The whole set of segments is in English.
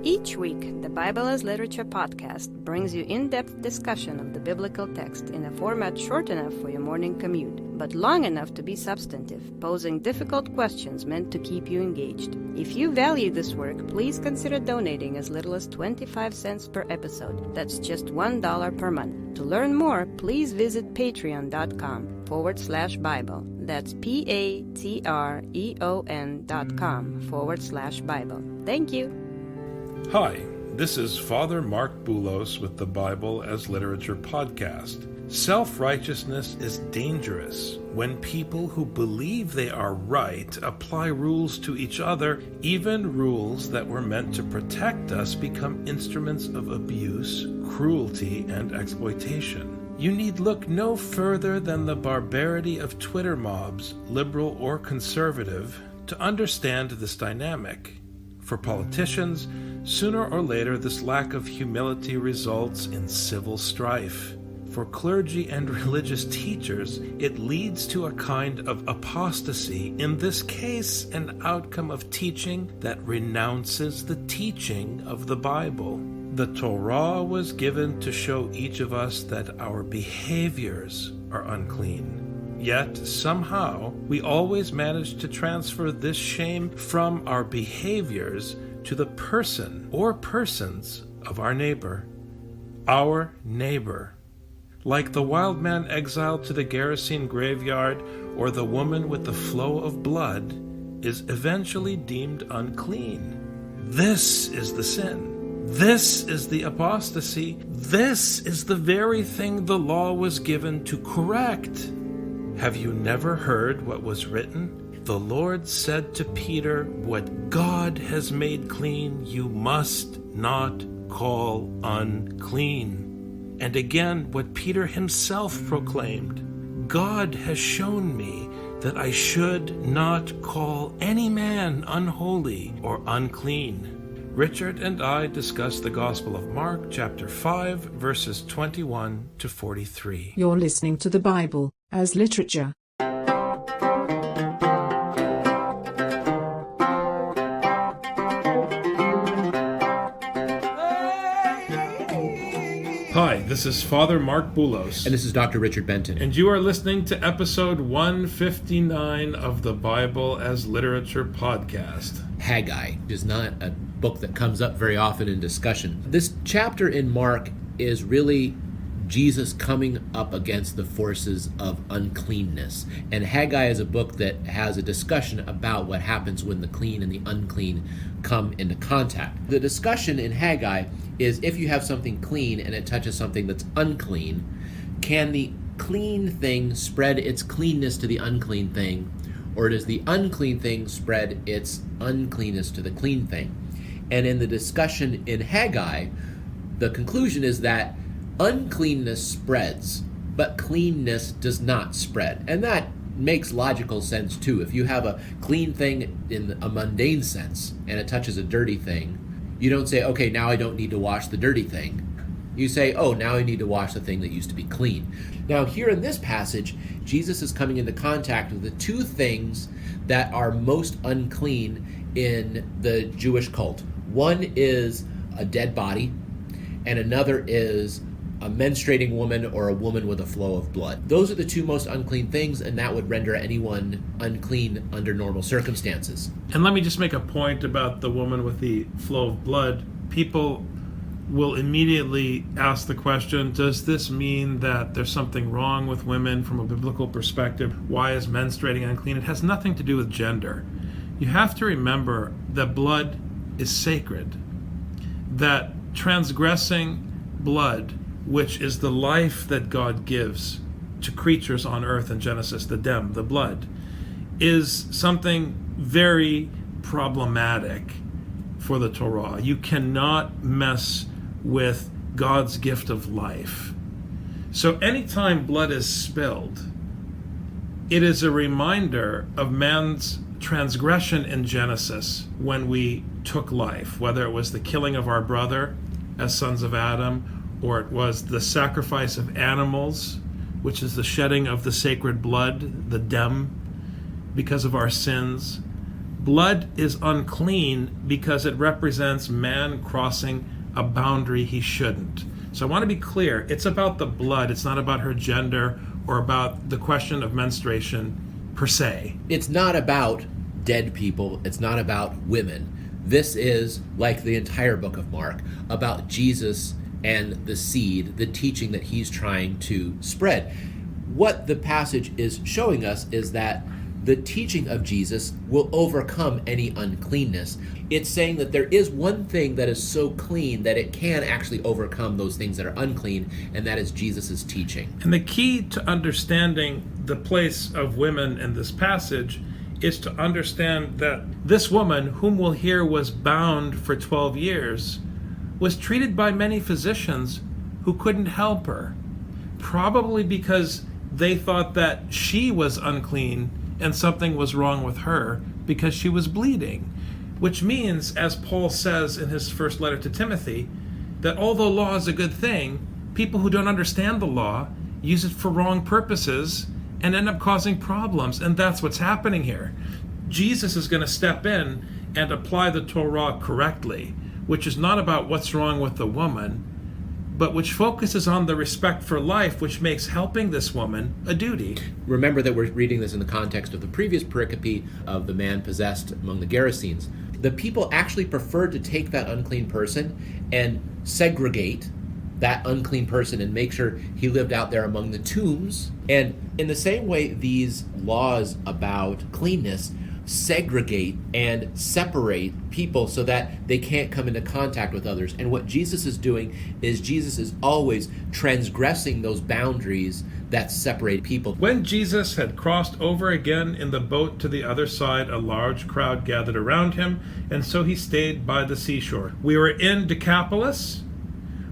Each week, the Bible as Literature podcast brings you in-depth discussion of the biblical text in a format short enough for your morning commute, but long enough to be substantive, posing difficult questions meant to keep you engaged. If you value this work, please consider donating as little as 25 cents per episode. That's just $1 per month. To learn more, please visit patreon.com/Bible. That's patreon.com/Bible. Thank you. Hi, this is Father Mark Boulos with the Bible as Literature podcast. Self-righteousness is dangerous when people who believe they are right apply rules to each other. Even rules that were meant to protect us become instruments of abuse, cruelty, and exploitation. You need look no further than the barbarity of Twitter mobs, liberal or conservative, to understand this dynamic. For politicians, sooner or later this lack of humility results in civil strife. For clergy and religious teachers, it leads to a kind of apostasy, in this case an outcome of teaching that renounces the teaching of the Bible. The Torah was given to show each of us that our behaviors are unclean. Yet, somehow, we always manage to transfer this shame from our behaviors to the person or persons of our neighbor. Our neighbor. Like the wild man exiled to the Gerasene graveyard or the woman with the flow of blood is eventually deemed unclean. This is the sin. This is the apostasy. This is the very thing the law was given to correct. Have you never heard what was written? The Lord said to Peter, "What God has made clean, you must not call unclean." And again, what Peter himself proclaimed, "God has shown me that I should not call any man unholy or unclean." Richard and I discuss the Gospel of Mark, chapter 5, verses 21 to 43. You're listening to the Bible as Literature. Hi, this is Father Mark Boulos. And this is Dr. Richard Benton. And you are listening to episode 159 of the Bible as Literature podcast. Haggai is not a book that comes up very often in discussion. This chapter in Mark is really Jesus coming up against the forces of uncleanness. And Haggai is a book that has a discussion about what happens when the clean and the unclean come into contact. The discussion in Haggai is if you have something clean and it touches something that's unclean, can the clean thing spread its cleanness to the unclean thing, or does the unclean thing spread its uncleanness to the clean thing? And in the discussion in Haggai, the conclusion is that uncleanness spreads, but cleanness does not spread. And that makes logical sense too. If you have a clean thing in a mundane sense and it touches a dirty thing, you don't say, okay, now I don't need to wash the dirty thing. You say, oh, now I need to wash the thing that used to be clean. Now here in this passage, Jesus is coming into contact with the two things that are most unclean in the Jewish cult. One is a dead body, and another is a menstruating woman or a woman with a flow of blood. Those are the two most unclean things, and that would render anyone unclean under normal circumstances. And let me just make a point about the woman with the flow of blood. People will immediately ask the question, does this mean that there's something wrong with women from a biblical perspective? Why is menstruating unclean? It has nothing to do with gender. You have to remember that blood is sacred, that transgressing blood, which is the life that God gives to creatures on earth in Genesis, the dem, the blood, is something very problematic for the Torah. You cannot mess with God's gift of life. So anytime blood is spilled, it is a reminder of man's transgression in Genesis when we took life, whether it was the killing of our brother as sons of Adam, or it was the sacrifice of animals, which is the shedding of the sacred blood, the dem, because of our sins. Blood is unclean because it represents man crossing a boundary he shouldn't. So I want to be clear, it's about the blood, it's not about her gender or about the question of menstruation per se. It's not about dead people, it's not about women. This is, like the entire book of Mark, about Jesus and the seed, the teaching that he's trying to spread. What the passage is showing us is that the teaching of Jesus will overcome any uncleanness. It's saying that there is one thing that is so clean that it can actually overcome those things that are unclean, and that is Jesus' teaching. And the key to understanding the place of women in this passage is to understand that this woman, whom we'll hear was bound for 12 years, was treated by many physicians who couldn't help her, probably because they thought that she was unclean and something was wrong with her because she was bleeding. Which means, as Paul says in his first letter to Timothy, that although law is a good thing, people who don't understand the law use it for wrong purposes and end up causing problems. And that's what's happening here. Jesus is going to step in and apply the Torah correctly, which is not about what's wrong with the woman, but which focuses on the respect for life, which makes helping this woman a duty. Remember that we're reading this in the context of the previous pericope of the man possessed among the Gerasenes. The people actually preferred to take that unclean person and segregate that unclean person and make sure he lived out there among the tombs. And in the same way, these laws about cleanness segregate and separate people so that they can't come into contact with others. And what Jesus is doing is Jesus is always transgressing those boundaries that separate people. When Jesus had crossed over again in the boat to the other side, a large crowd gathered around him, and so he stayed by the seashore. We were in Decapolis,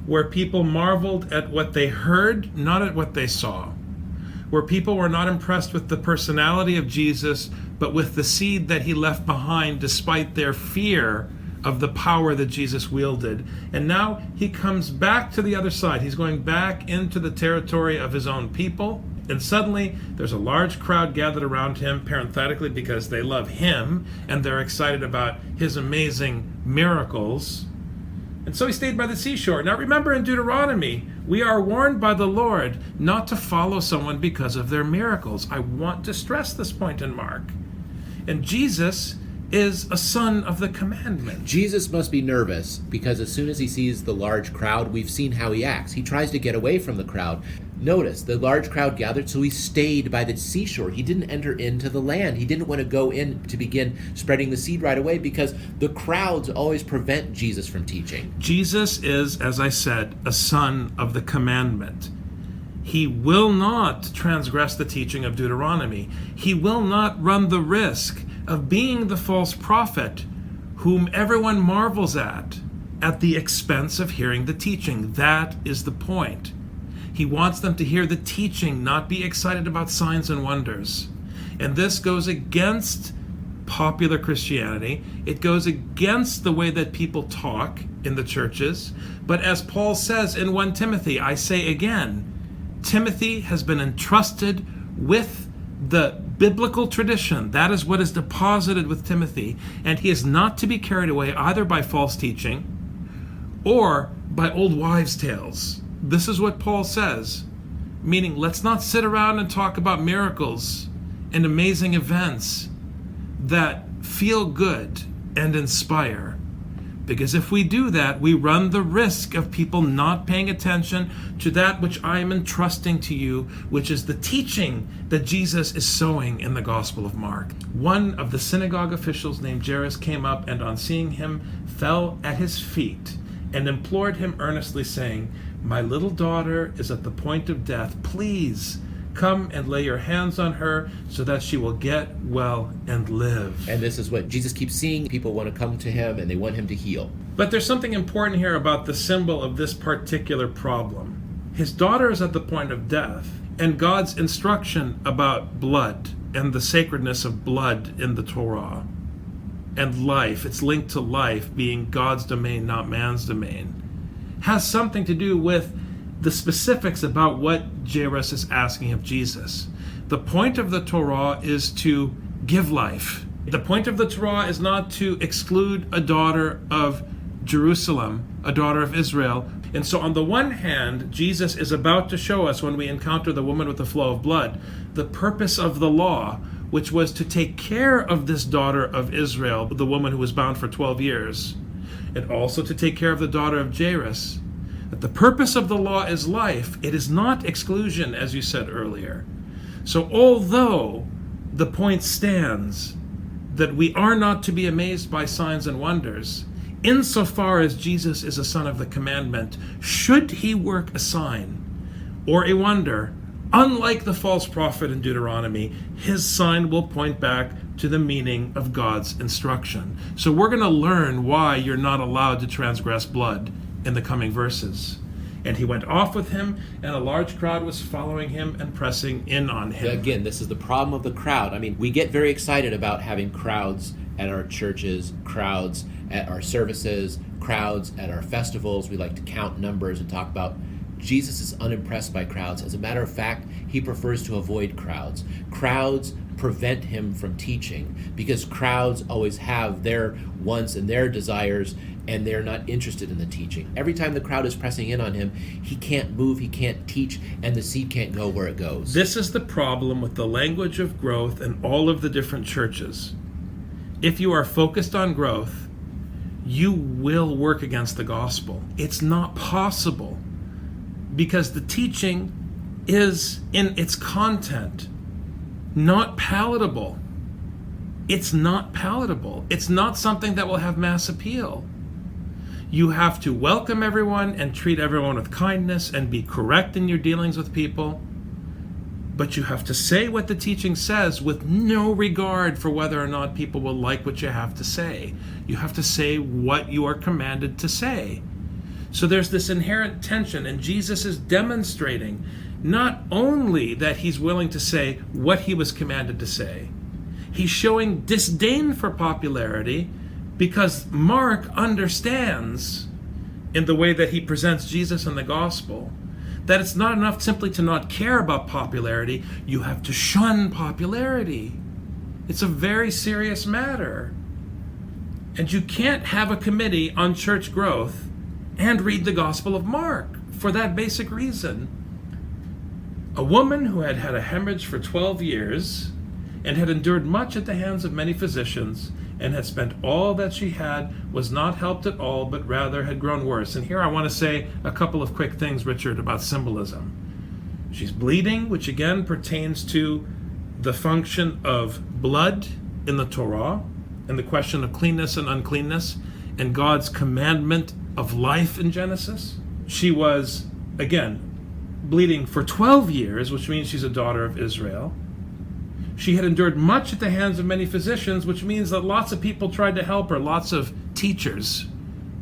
where people marveled at what they heard, not at what they saw. Where people were not impressed with the personality of Jesus, but with the seed that he left behind, despite their fear of the power that Jesus wielded. And now he comes back to the other side. He's going back into the territory of his own people. And suddenly there's a large crowd gathered around him, parenthetically because they love him and they're excited about his amazing miracles. And so he stayed by the seashore. Now remember, in Deuteronomy, we are warned by the Lord not to follow someone because of their miracles. I want to stress this point in Mark. And Jesus is a son of the commandment. Jesus must be nervous because as soon as he sees the large crowd, we've seen how he acts. He tries to get away from the crowd. Notice, the large crowd gathered, so he stayed by the seashore. He didn't enter into the land. He didn't want to go in to begin spreading the seed right away because the crowds always prevent Jesus from teaching. Jesus is, as I said, a son of the commandment. He will not transgress the teaching of Deuteronomy. He will not run the risk of being the false prophet whom everyone marvels at the expense of hearing the teaching. That is the point. He wants them to hear the teaching, not be excited about signs and wonders. And this goes against popular Christianity. It goes against the way that people talk in the churches. But as Paul says in 1 Timothy, I say again, Timothy has been entrusted with the biblical tradition. That is what is deposited with Timothy. And he is not to be carried away either by false teaching or by old wives' tales. This is what Paul says, meaning let's not sit around and talk about miracles and amazing events that feel good and inspire. Because if we do that, we run the risk of people not paying attention to that which I am entrusting to you, which is the teaching that Jesus is sowing in the Gospel of Mark. One of the synagogue officials named Jairus came up and on seeing him fell at his feet and implored him earnestly, saying, "My little daughter is at the point of death. Please come and lay your hands on her so that she will get well and live." And this is what Jesus keeps seeing. People want to come to him and they want him to heal. But there's something important here about the symbol of this particular problem. His daughter is at the point of death, and God's instruction about blood and the sacredness of blood in the Torah and life, it's linked to life being God's domain, not man's domain, has something to do with the specifics about what Jairus is asking of Jesus. The point of the Torah is to give life, The point of the Torah is not to exclude a daughter of Jerusalem, a daughter of Israel. And so on the one hand, Jesus is about to show us, when we encounter the woman with the flow of blood, the purpose of the law, which was to take care of this daughter of Israel, the woman who was bound for 12 years, and also to take care of the daughter of Jairus. That the purpose of the law is life. It is not exclusion, as you said earlier. So although the point stands that we are not to be amazed by signs and wonders, insofar as Jesus is a son of the commandment, should he work a sign or a wonder, unlike the false prophet in Deuteronomy, his sign will point back to the meaning of God's instruction. So we're going to learn why you're not allowed to transgress blood in the coming verses. And he went off with him, and a large crowd was following him and pressing in on him. Again, this is the problem of the crowd. I mean, we get very excited about having crowds at our churches, crowds at our services, crowds at our festivals. We like to count numbers and talk about. Jesus is unimpressed by crowds. As a matter of fact, he prefers to avoid crowds. Crowds prevent him from teaching because crowds always have their wants and their desires, and they're not interested in the teaching. Every time the crowd is pressing in on him, he can't move, he can't teach, and the seed can't go where it goes. This is the problem with the language of growth in all of the different churches. If you are focused on growth, you will work against the gospel. It's not possible, because the teaching is, in its content, not palatable. It's not palatable. It's not something that will have mass appeal. You have to welcome everyone and treat everyone with kindness and be correct in your dealings with people. But you have to say what the teaching says with no regard for whether or not people will like what you have to say. You have to say what you are commanded to say. So there's this inherent tension, and Jesus is demonstrating not only that he's willing to say what he was commanded to say, he's showing disdain for popularity, because Mark understands, in the way that he presents Jesus in the gospel, that it's not enough simply to not care about popularity. You have to shun popularity. It's a very serious matter. And you can't have a committee on church growth and read the Gospel of Mark for that basic reason. A woman who had had a hemorrhage for 12 years and had endured much at the hands of many physicians and had spent all that she had, was not helped at all, but rather had grown worse. And here I want to say a couple of quick things, Richard, about symbolism. She's bleeding, which again pertains to the function of blood in the Torah and the question of cleanness and uncleanness and God's commandment of life in Genesis. She was, again, bleeding for 12 years, which means she's a daughter of Israel. She had endured much at the hands of many physicians, which means that lots of people tried to help her, lots of teachers,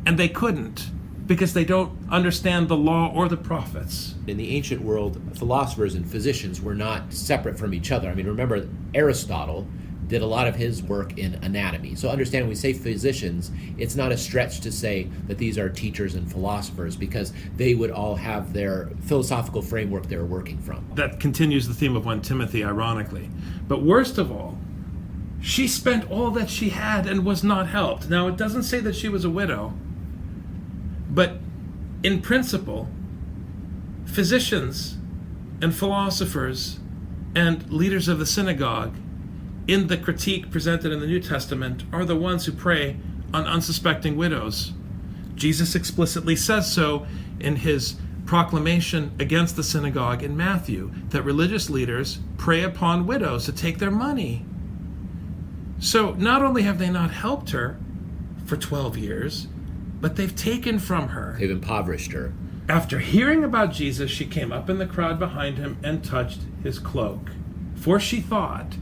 and they couldn't because they don't understand the law or the prophets. In the ancient world, philosophers and physicians were not separate from each other. I mean, remember, Aristotle did a lot of his work in anatomy. So understand, when we say physicians, it's not a stretch to say that these are teachers and philosophers, because they would all have their philosophical framework they're working from. That continues the theme of 1 Timothy, ironically. But worst of all, she spent all that she had and was not helped. Now, it doesn't say that she was a widow, but in principle, physicians and philosophers and leaders of the synagogue in the critique presented in the New Testament are the ones who prey on unsuspecting widows. Jesus explicitly says so in his proclamation against the synagogue in Matthew, that religious leaders prey upon widows to take their money. So not only have they not helped her for 12 years, but they've taken from her. They've impoverished her. After hearing about Jesus, she came up in the crowd behind him and touched his cloak. For she thought,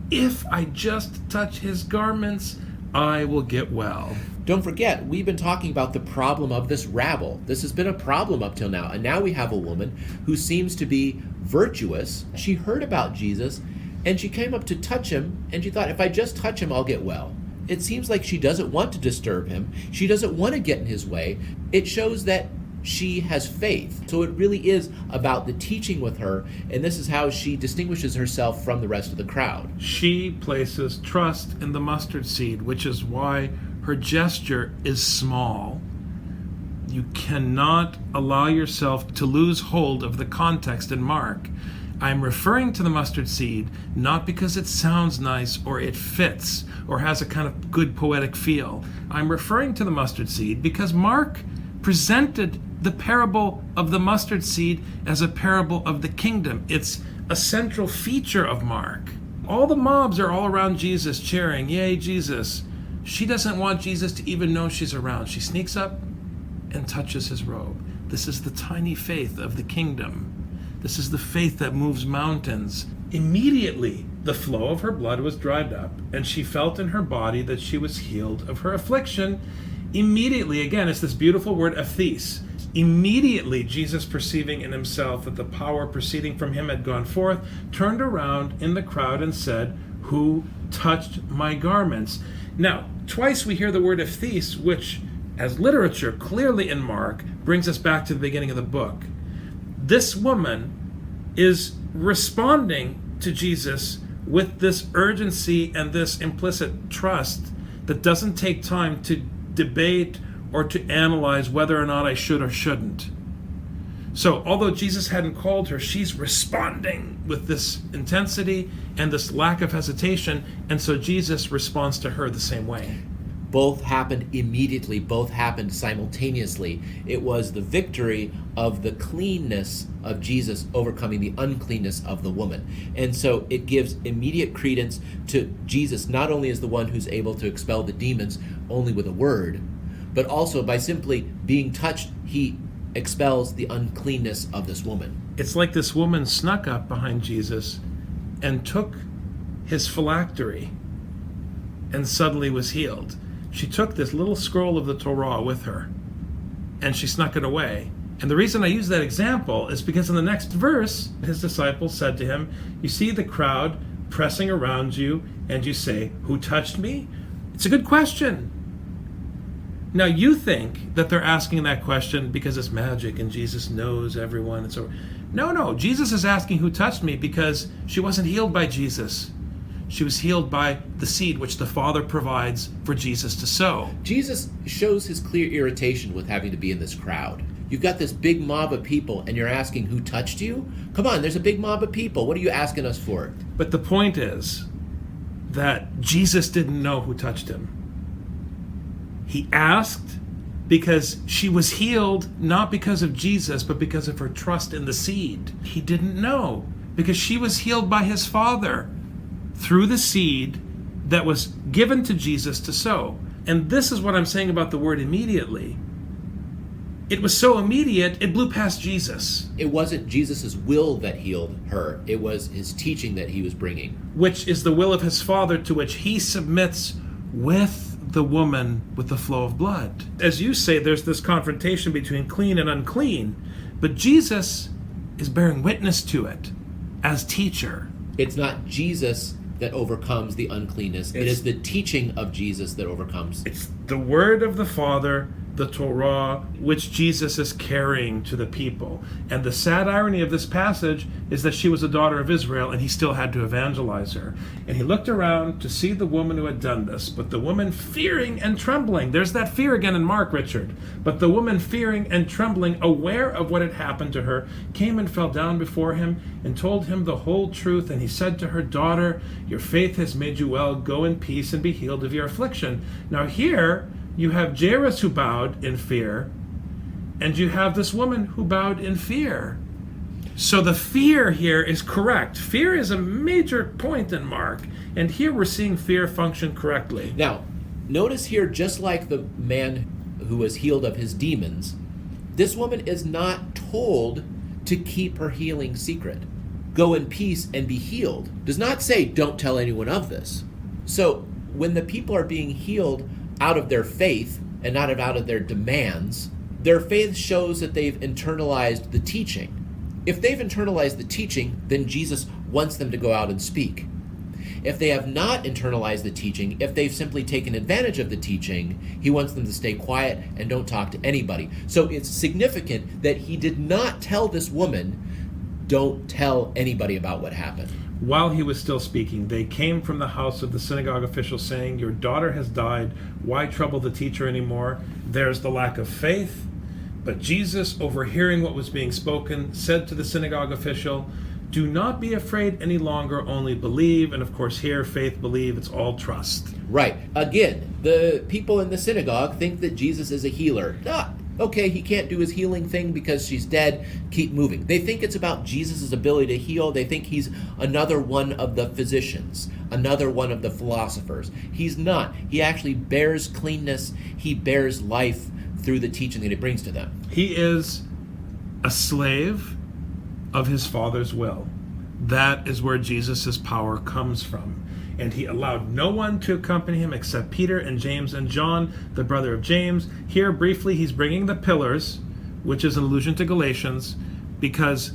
if I just touch his garments, I will get well. Don't forget, we've been talking about the problem of this rabble. This has been a problem up till now. And now we have a woman who seems to be virtuous. She heard about Jesus, and she came up to touch him, and she thought, if I just touch him, I'll get well. It seems like she doesn't want to disturb him. She doesn't want to get in his way. It shows that she has faith. So it really is about the teaching with her, and this is how she distinguishes herself from the rest of the crowd. She places trust in the mustard seed, which is why her gesture is small. You cannot allow yourself to lose hold of the context in Mark. I'm referring to the mustard seed not because it sounds nice or it fits or has a kind of good poetic feel. I'm referring to the mustard seed because Mark presented the parable of the mustard seed as a parable of the kingdom. It's a central feature of Mark. All the mobs are all around Jesus cheering, "Yay, Jesus." She doesn't want Jesus to even know she's around. She sneaks up and touches his robe. This is the tiny faith of the kingdom. This is the faith that moves mountains. Immediately, the flow of her blood was dried up, and she felt in her body that she was healed of her affliction. Immediately, again, it's this beautiful word, aphthes. Immediately, Jesus, perceiving in himself that the power proceeding from him had gone forth, turned around in the crowd and said, "Who touched my garments?" Now, twice we hear the word aphthes, which, as literature clearly in Mark, brings us back to the beginning of the book. This woman is responding to Jesus with this urgency and this implicit trust that doesn't take time to debate or to analyze whether or not I should or shouldn't. So although Jesus hadn't called her, she's responding with this intensity and this lack of hesitation, and so Jesus responds to her the same way. Both happened immediately, both happened simultaneously. It was the victory of the cleanness of Jesus overcoming the uncleanness of the woman. And so it gives immediate credence to Jesus, not only as the one who's able to expel the demons only with a word, but also by simply being touched, he expels the uncleanness of this woman. It's like this woman snuck up behind Jesus and took his phylactery and suddenly was healed. She took this little scroll of the Torah with her, and she snuck it away. And the reason I use that example is because in the next verse, his disciples said to him, "You see the crowd pressing around you, and you say, 'Who touched me?'" It's a good question. Now you think that they're asking that question because it's magic and Jesus knows everyone. And so, no, Jesus is asking who touched me because she wasn't healed by Jesus. She was healed by the seed which the Father provides for Jesus to sow. Jesus shows his clear irritation with having to be in this crowd. You've got this big mob of people and you're asking who touched you? Come on, there's a big mob of people. What are you asking us for? But the point is that Jesus didn't know who touched him. He asked because she was healed not because of Jesus, but because of her trust in the seed. He didn't know because she was healed by his Father through the seed that was given to Jesus to sow. And this is what I'm saying about the word immediately. It was so immediate, it blew past Jesus. It wasn't Jesus' will that healed her. It was his teaching that he was bringing. Which is the will of his Father, to which he submits with the woman with the flow of blood. As you say, there's this confrontation between clean and unclean, but Jesus is bearing witness to it as teacher. It's not Jesus that overcomes the uncleanness. It is the teaching of Jesus that overcomes. It's the word of the Father, the Torah, which Jesus is carrying to the people. And the sad irony of this passage is that she was a daughter of Israel and he still had to evangelize her. And he looked around to see the woman who had done this, but the woman fearing and trembling. There's that fear again in Mark, Richard. But the woman fearing and trembling, aware of what had happened to her, came and fell down before him and told him the whole truth. And he said to her, "Daughter, your faith has made you well. Go in peace and be healed of your affliction." Now here, you have Jairus who bowed in fear, and you have this woman who bowed in fear. So the fear here is correct. Fear is a major point in Mark, and here we're seeing fear function correctly. Now, notice here, just like the man who was healed of his demons, this woman is not told to keep her healing secret. Go in peace and be healed. Does not say, don't tell anyone of this. So when the people are being healed out of their faith and not out of their demands, their faith shows that they've internalized the teaching. If they've internalized the teaching, then Jesus wants them to go out and speak. If they have not internalized the teaching, if they've simply taken advantage of the teaching, he wants them to stay quiet and don't talk to anybody. So it's significant that he did not tell this woman, don't tell anybody about what happened. While he was still speaking, they came from the house of the synagogue official saying, "Your daughter has died. Why trouble the teacher anymore?" There's the lack of faith. But Jesus, overhearing what was being spoken, said to the synagogue official, "Do not be afraid any longer, only believe." And of course here, faith, believe, it's all trust. Right. Again, the people in the synagogue think that Jesus is a healer. Okay, he can't do his healing thing because she's dead. Keep moving. They think it's about Jesus' ability to heal. They think he's another one of the physicians, another one of the philosophers. He's not. He actually bears cleanness. He bears life through the teaching that he brings to them. He is a slave of his Father's will. That is where Jesus' power comes from. And he allowed no one to accompany him except Peter and James and John, the brother of James. Here, briefly, he's bringing the pillars, which is an allusion to Galatians, because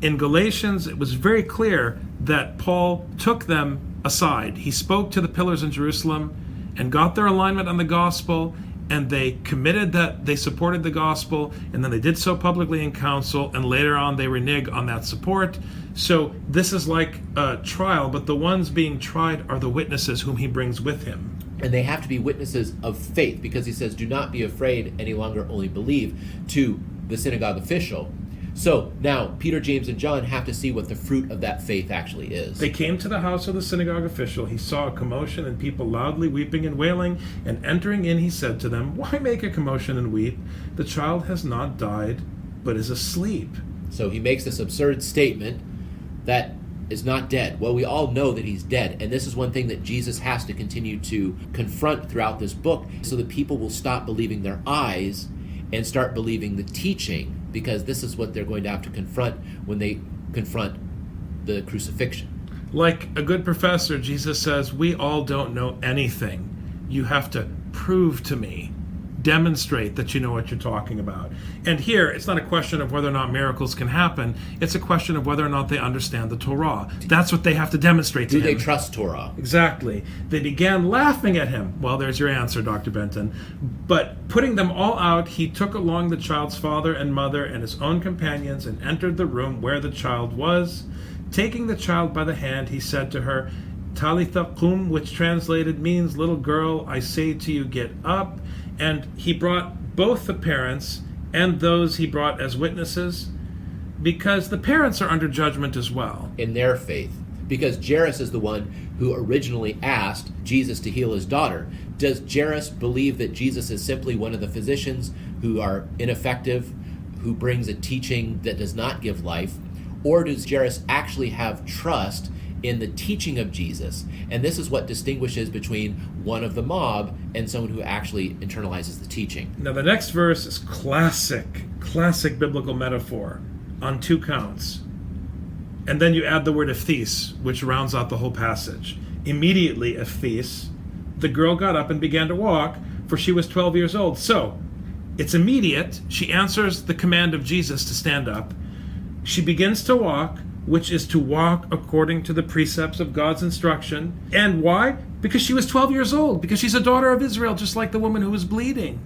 in Galatians, it was very clear that Paul took them aside. He spoke to the pillars in Jerusalem and got their alignment on the gospel, and they committed that they supported the gospel, and then they did so publicly in council, and later on they renege on that support. So this is like a trial, but the ones being tried are the witnesses whom he brings with him. And they have to be witnesses of faith, because he says, do not be afraid any longer, only believe, to the synagogue official. So now Peter, James, and John have to see what the fruit of that faith actually is. They came to the house of the synagogue official. He saw a commotion and people loudly weeping and wailing, and entering in he said to them, "Why make a commotion and weep? The child has not died, but is asleep." So he makes this absurd statement that is not dead. Well, we all know that he's dead, and this is one thing that Jesus has to continue to confront throughout this book, so that people will stop believing their eyes and start believing the teaching, because this is what they're going to have to confront when they confront the crucifixion. Like a good professor, Jesus says, we all don't know anything. You have to prove to me, demonstrate that you know what you're talking about. And here, it's not a question of whether or not miracles can happen. It's a question of whether or not they understand the Torah. That's what they have to demonstrate to him. Do they trust Torah? Exactly. They began laughing at him. Well, there's your answer, Dr. Benton. But putting them all out, he took along the child's father and mother and his own companions and entered the room where the child was. Taking the child by the hand, he said to her, "Talitha kum," which translated means, "Little girl, I say to you, get up." And he brought both the parents and those he brought as witnesses, because the parents are under judgment as well. In their faith. Because Jairus is the one who originally asked Jesus to heal his daughter. Does Jairus believe that Jesus is simply one of the physicians who are ineffective, who brings a teaching that does not give life? Or does Jairus actually have trust in the teaching of Jesus? And this is what distinguishes between one of the mob and someone who actually internalizes the teaching. Now the next verse is classic biblical metaphor on two counts. And then you add the word ephes, which rounds out the whole passage. Immediately, ephes, the girl got up and began to walk, for she was 12 years old. So, it's immediate. She answers the command of Jesus to stand up. She begins to walk, which is to walk according to the precepts of God's instruction. And why? Because she was 12 years old, because she's a daughter of Israel, just like the woman who was bleeding.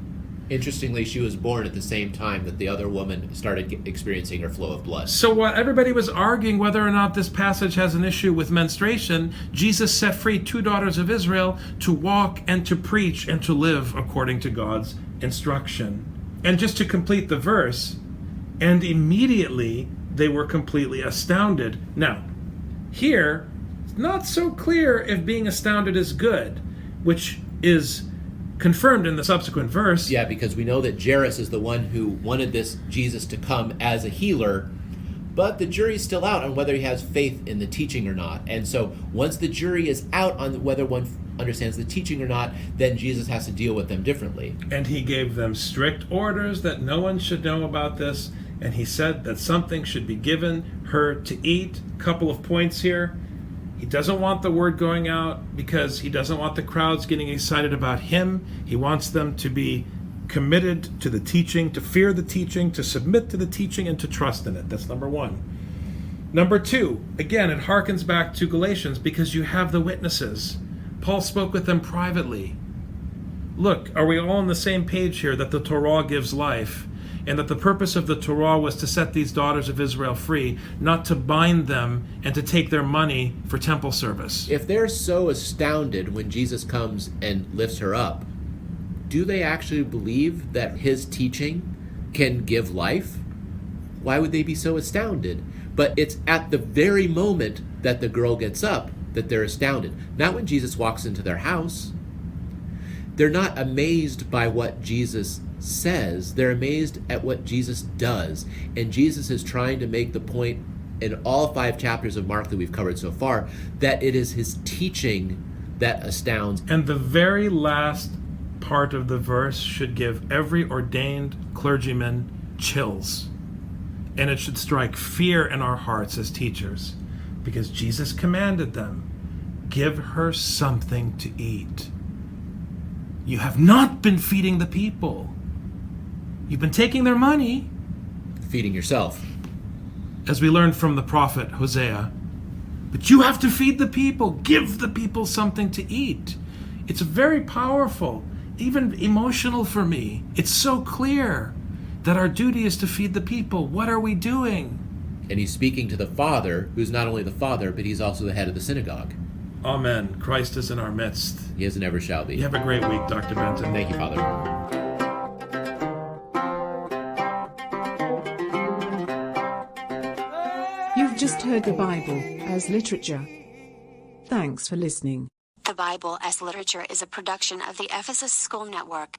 Interestingly, she was born at the same time that the other woman started experiencing her flow of blood. So while everybody was arguing whether or not this passage has an issue with menstruation, Jesus set free two daughters of Israel to walk and to preach and to live according to God's instruction. And just to complete the verse, and immediately they were completely astounded. Now, here, it's not so clear if being astounded is good, which is confirmed in the subsequent verse. Yeah, because we know that Jairus is the one who wanted this Jesus to come as a healer, but the jury's still out on whether he has faith in the teaching or not. And so once the jury is out on whether one understands the teaching or not, then Jesus has to deal with them differently. And he gave them strict orders that no one should know about this, and he said that something should be given her to eat. Couple of points here. He doesn't want the word going out because he doesn't want the crowds getting excited about him. He wants them to be committed to the teaching, to fear the teaching, to submit to the teaching, and to trust in it. That's number one. Number two, again, it harkens back to Galatians because you have the witnesses. Paul spoke with them privately. Look, are we all on the same page here that the Torah gives life and that the purpose of the Torah was to set these daughters of Israel free, not to bind them and to take their money for temple service? If they're so astounded when Jesus comes and lifts her up, do they actually believe that his teaching can give life? Why would they be so astounded? But it's at the very moment that the girl gets up that they're astounded. Not when Jesus walks into their house. They're not amazed by what Jesus says. They're amazed at what Jesus does. And Jesus is trying to make the point in all 5 chapters of Mark that we've covered so far that it is his teaching that astounds. And the very last part of the verse should give every ordained clergyman chills. And it should strike fear in our hearts as teachers, because Jesus commanded them, give her something to eat. You have not been feeding the people. You've been taking their money. Feeding yourself. As we learned from the prophet Hosea. But you have to feed the people. Give the people something to eat. It's very powerful, even emotional for me. It's so clear that our duty is to feed the people. What are we doing? And he's speaking to the Father, who's not only the Father, but he's also the head of the synagogue. Amen. Christ is in our midst. He is and ever shall be. You have a great week, Dr. Benton. Thank you, Father. You've just heard the Bible as literature. Thanks for listening. The Bible as Literature is a production of the Ephesus School Network.